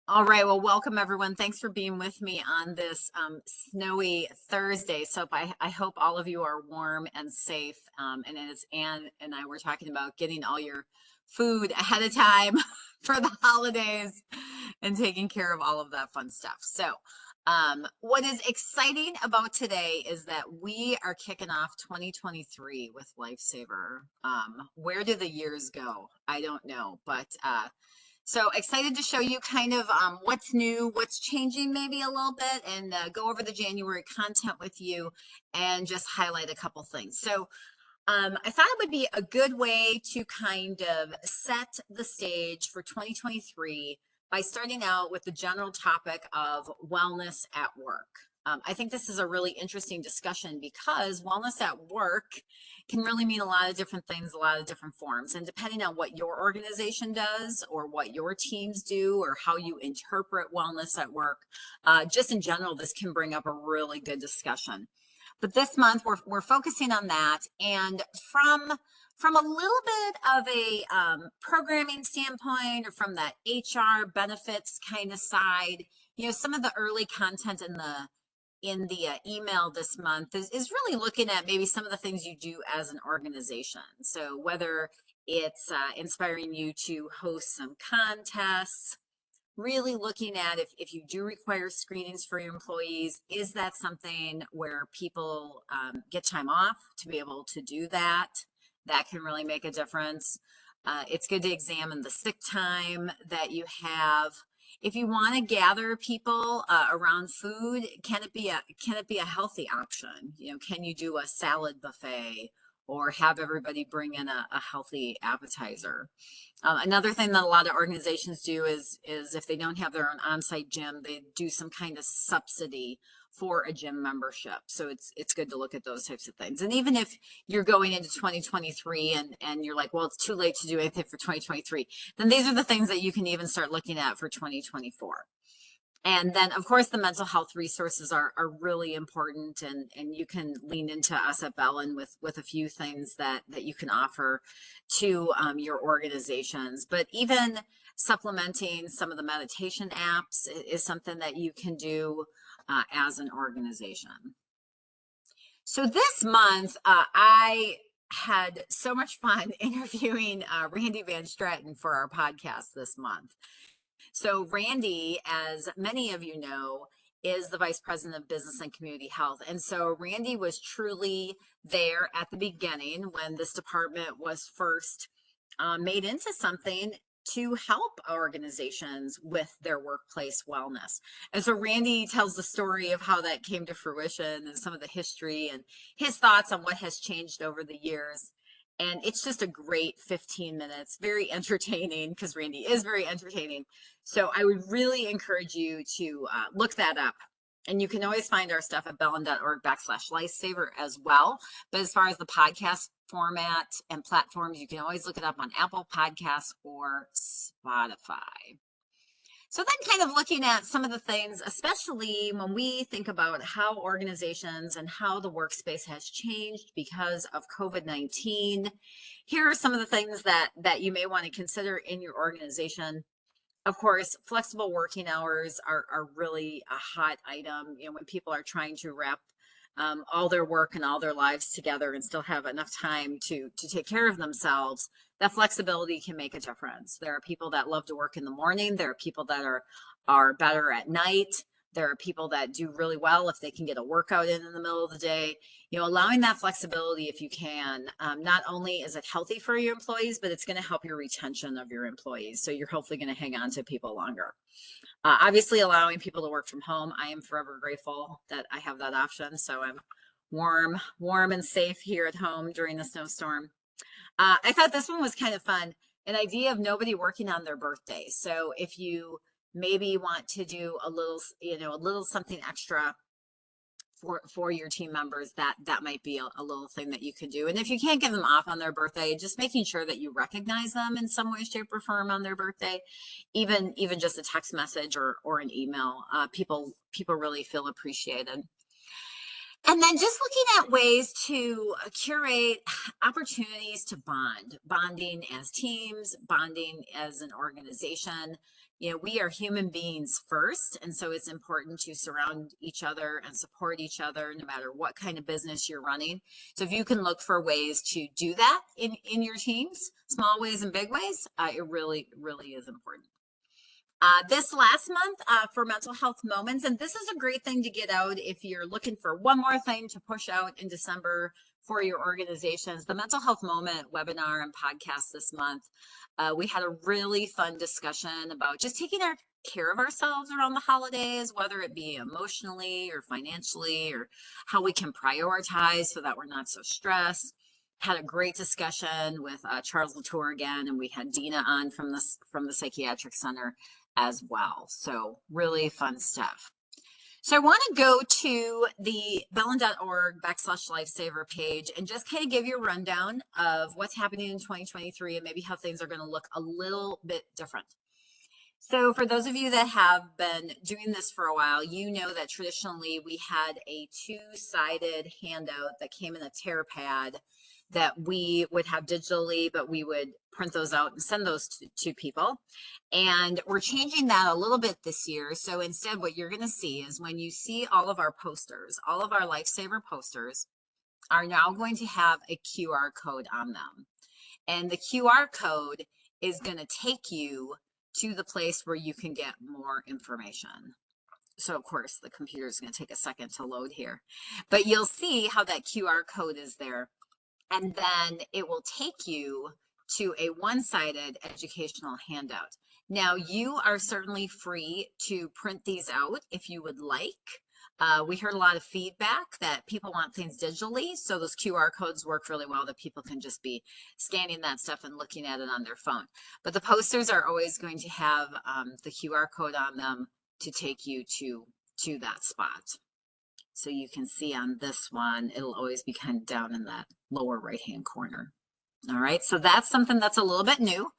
All right, well, welcome everyone. Thanks for being with me on this snowy Thursday. So I hope all of you are warm and safe. And as Ann and I were talking about getting all your food ahead of time for the holidays and taking care of all of that fun stuff. So what is exciting about today is that we are kicking off 2023 with Lifesaver. Where do the years go? I don't know, but so excited to show you kind of what's new, what's changing maybe a little bit, and go over the January content with you and just highlight a couple things. So I thought it would be a good way to kind of set the stage for 2023 by starting out with the general topic of wellness at work. I think this is a really interesting discussion because wellness at work can really mean a lot of different things, a lot of different forms. And depending on what your organization does or what your teams do or how you interpret wellness at work, just in general, this can bring up a really good discussion. But this month we're focusing on that, and from a little bit of a programming standpoint, or from that HR benefits kind of side, some of the early content in the email this month is really looking at maybe some of the things you do as an organization. So whether it's inspiring you to host some contests, really looking at if you do require screenings for your employees, is that something where people get time off to be able to do that? That can really make a difference. It's good to examine the sick time that you have. If you want to gather people around food, can it be a healthy option? Can you do a salad buffet or have everybody bring in a healthy appetizer? Another thing that a lot of organizations do is if they don't have their own on-site gym, they do some kind of subsidy for a gym membership. So it's good to look at those types of things. And even if you're going into 2023 and you're like, well, it's too late to do anything for 2023, then these are the things that you can even start looking at for 2024. And then, of course, the mental health resources are really important, and you can lean into us at Bellin with a few things that you can offer to your organizations. But even supplementing some of the meditation apps is something that you can do as an organization. So this month, I had so much fun interviewing Randy Van Straten for our podcast this month. So Randy, as many of you know, is the Vice President of Business and Community Health. And so Randy was truly there at the beginning when this department was first made into something to help organizations with their workplace wellness. And so Randy tells the story of how that came to fruition and some of the history and his thoughts on what has changed over the years. And it's just a great 15 minutes, very entertaining, because Randy is very entertaining. So I would really encourage you to look that up. And you can always find our stuff at bellin.org/lifesaver as well. But as far as the podcast format and platforms, you can always look it up on Apple Podcasts or Spotify. So then kind of looking at some of the things, especially when we think about how organizations and how the workspace has changed because of COVID-19, here are some of the things that you may want to consider in your organization. Of course, flexible working hours are really a hot item, when people are trying to wrap all their work and all their lives together and still have enough time to take care of themselves. That flexibility can make a difference. There are people that love to work in the morning. There are people that are better at night. There are people that do really well if they can get a workout in the middle of the day. Allowing that flexibility if you can, not only is it healthy for your employees, but it's going to help your retention of your employees. So you're hopefully going to hang on to people longer. Obviously, allowing people to work from home. I am forever grateful that I have that option. So I'm warm and safe here at home during the snowstorm. I thought this one was kind of fun. An idea of nobody working on their birthday. So if you maybe want to do a little something extra for your team members, that might be a little thing that you could do. And if you can't give them off on their birthday, just making sure that you recognize them in some way, shape, or form on their birthday, even just a text message or an email. People really feel appreciated. And then just looking at ways to curate opportunities to bonding as teams, bonding as an organization. You know, we are human beings first, and so it's important to surround each other and support each other no matter what kind of business you're running. So if you can look for ways to do that in your teams, small ways and big ways, it really, really is important. This last month for mental health moments, and this is a great thing to get out if you're looking for one more thing to push out in December for your organizations. The mental health moment webinar and podcast this month, we had a really fun discussion about just taking care of ourselves around the holidays, whether it be emotionally or financially, or how we can prioritize so that we're not so stressed. Had a great discussion with Charles Latour again, and we had Dina on from the Psychiatric Center as well. So really fun stuff. So I want to go to the bellin.org/lifesaver page and just kind of give you a rundown of what's happening in 2023 and maybe how things are going to look a little bit different. So for those of you that have been doing this for a while, you know that traditionally we had a two-sided handout that came in a tear pad that we would have digitally, but we would print those out and send those to people. And we're changing that a little bit this year. So instead, what you're going to see is when you see all of our posters, all of our Lifesaver posters are now going to have a QR code on them. And the QR code is going to take you to the place where you can get more information. So of course the computer is going to take a second to load here, but you'll see how that QR code is there, and then it will take you to a one-sided educational handout. Now you are certainly free to print these out if you would like. We heard a lot of feedback that people want things digitally, so those QR codes work really well, that people can just be scanning that stuff and looking at it on their phone. But the posters are always going to have the QR code on them to take you to that spot. So you can see on this one, it'll always be kind of down in that lower right-hand corner. All right, so that's something that's a little bit new.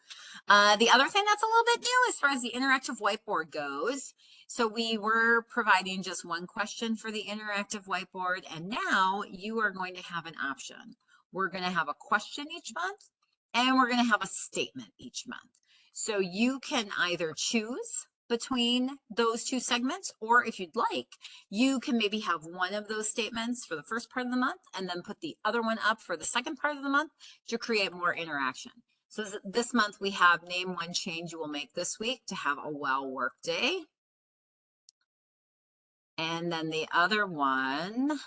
The other thing that's a little bit new as far as the interactive whiteboard goes, so we were providing just one question for the interactive whiteboard, and now you are going to have an option. We're going to have a question each month, and we're going to have a statement each month. So you can either choose between those two segments, or if you'd like, you can maybe have one of those statements for the first part of the month and then put the other one up for the second part of the month to create more interaction. So this month we have name one change you will make this week to have a well work day. And then the other one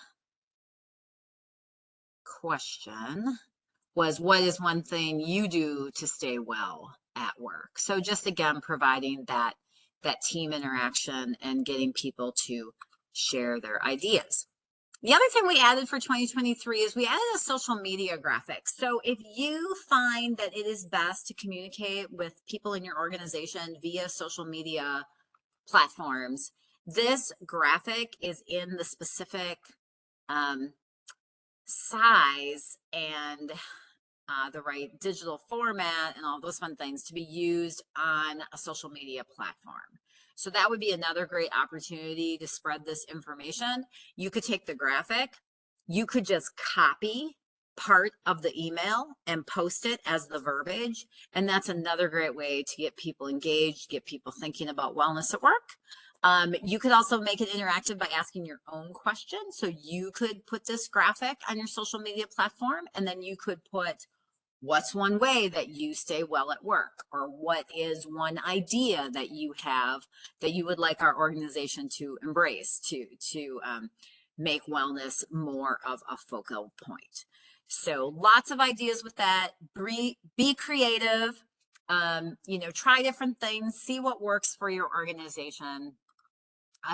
question was, what is one thing you do to stay well at work? So just again, providing that team interaction and getting people to share their ideas. The other thing we added for 2023 is we added a social media graphic. So if you find that it is best to communicate with people in your organization via social media platforms, this graphic is in the specific size and the right digital format and all those fun things to be used on a social media platform. So that would be another great opportunity to spread this information. You could take the graphic, you could just copy part of the email and post it as the verbiage. And that's another great way to get people engaged, get people thinking about wellness at work. You could also make it interactive by asking your own questions. So you could put this graphic on your social media platform, and then you could put, what's one way that you stay well at work? Or what is one idea that you have that you would like our organization to embrace to make wellness more of a focal point? So lots of ideas with that. Be creative, try different things, see what works for your organization.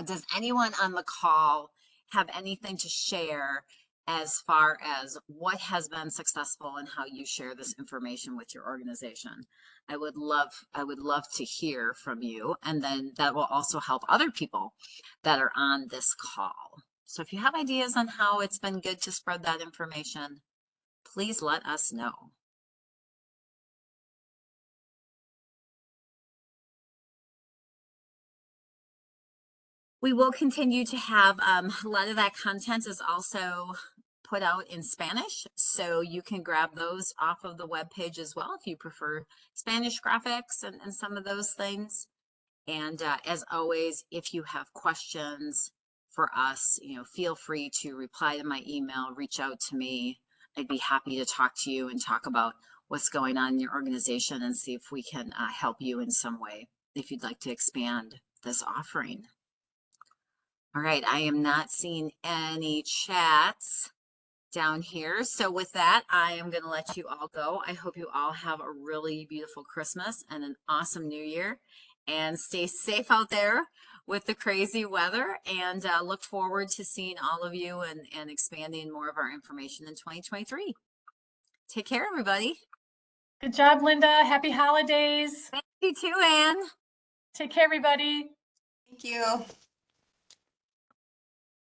Does anyone on the call have anything to share as far as what has been successful and how you share this information with your organization? I would love to hear from you, and then that will also help other people that are on this call. So if you have ideas on how it's been good to spread that information, please let us know. We will continue to have a lot of that content is also put out in Spanish, so you can grab those off of the webpage as well if you prefer Spanish graphics and some of those things. And as always, if you have questions for us, feel free to reply to my email, reach out to me. I'd be happy to talk to you and talk about what's going on in your organization and see if we can help you in some way if you'd like to expand this offering. All right, I am not seeing any chats down here. So with that, I am going to let you all go. I hope you all have a really beautiful Christmas and an awesome New Year, and stay safe out there with the crazy weather, and look forward to seeing all of you and expanding more of our information in 2023. Take care, everybody. Good job, Linda. Happy holidays. Thank you too, Anne. Take care, everybody. Thank you.